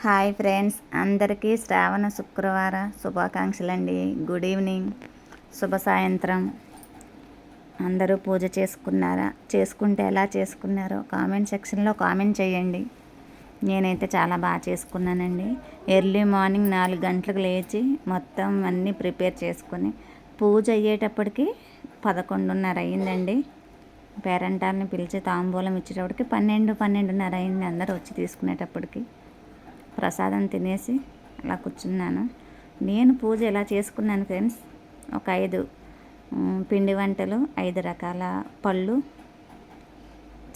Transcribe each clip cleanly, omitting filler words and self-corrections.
Hi friends, అందరికీ శ్రావణ శుక్రవార శుభాకాంక్షలండి. Good evening, శుభ సాయంత్రం. అందరూ పూజ చేసుకున్నారా? చేసుకుంటే ఎలా చేసుకున్నారో కామెంట్ సెక్షన్లో కామెంట్ చేయండి. నేనైతే చాలా బాగా చేసుకున్నానండి. ఎర్లీ మార్నింగ్ 4 గంటలకు లేచి మొత్తం అన్నీ ప్రిపేర్ చేసుకొని పూజ అయ్యేటప్పటికి 11:30 అయ్యిందండి. పేరెంటాన్ని పిలిచి తాంబూలం ఇచ్చేటప్పటికి 12:30 అయింది. అందరూ వచ్చి తీసుకునేటప్పటికి ప్రసాదం తినేసి అలా కూర్చున్నాను. నేను పూజ ఎలా చేసుకున్నాను ఫ్రెండ్స్, ఒక 5 పిండి వంటలు, 5 రకాల పళ్ళు,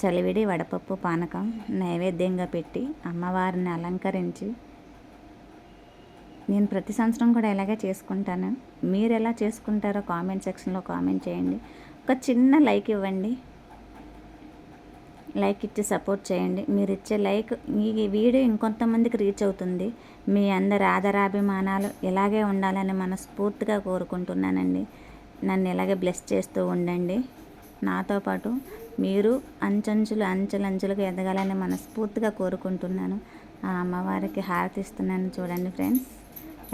చలివిడి, వడపప్పు, పానకం నైవేద్యంగా పెట్టి అమ్మవారిని అలంకరించి, నేను ప్రతి సంవత్సరం కూడా ఇలాగే చేసుకుంటాను. మీరు ఎలా చేసుకుంటారో కామెంట్ సెక్షన్లో కామెంట్ చేయండి. ఒక చిన్న లైక్ ఇవ్వండి. లైక్ ఇచ్చి సపోర్ట్ చేయండి. మీరు ఇచ్చే లైక్ ఈ వీడియో ఇంకొంతమందికి రీచ్ అవుతుంది. మీ అందరి ఆదరాభిమానాలు ఇలాగే ఉండాలని మనస్ఫూర్తిగా కోరుకుంటున్నానండి. నన్ను ఇలాగే బ్లెస్ చేస్తూ ఉండండి. నాతో పాటు మీరు అంచెలంచులుగా ఎదగాలని మనస్ఫూర్తిగా కోరుకుంటున్నాను. ఆ అమ్మవారికి హారతి ఇస్తున్నాను. చూడండి ఫ్రెండ్స్,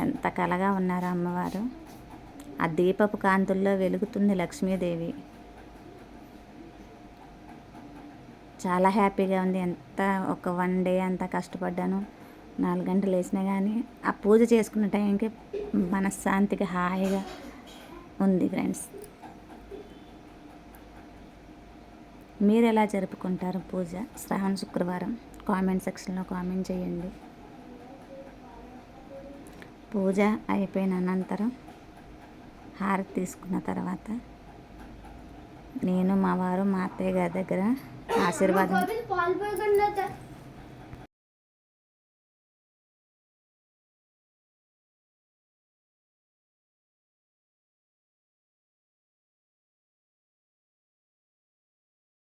ఎంత కలగా ఉన్నారో అమ్మవారు. ఆ దీపపు కాంతుల్లో వెలుగుతుంది లక్ష్మీదేవి. చాలా హ్యాపీగా ఉంది. ఎంత ఒక 1 డే అంతా కష్టపడ్డాను. 4 గంటలు వేసినా కానీ ఆ పూజ చేసుకున్న టైంకి మనశ్శాంతిగా హాయిగా ఉంది ఫ్రెండ్స్. మీరు ఎలా జరుపుకుంటారు పూజ శ్రావణ శుక్రవారం? కామెంట్ సెక్షన్లో కామెంట్ చేయండి. పూజ అయిపోయిన అనంతరం హారతి తీసుకున్న తర్వాత నేను, మా వారు, మా అత్తయ్య గారి దగ్గర ఆశీర్వాదం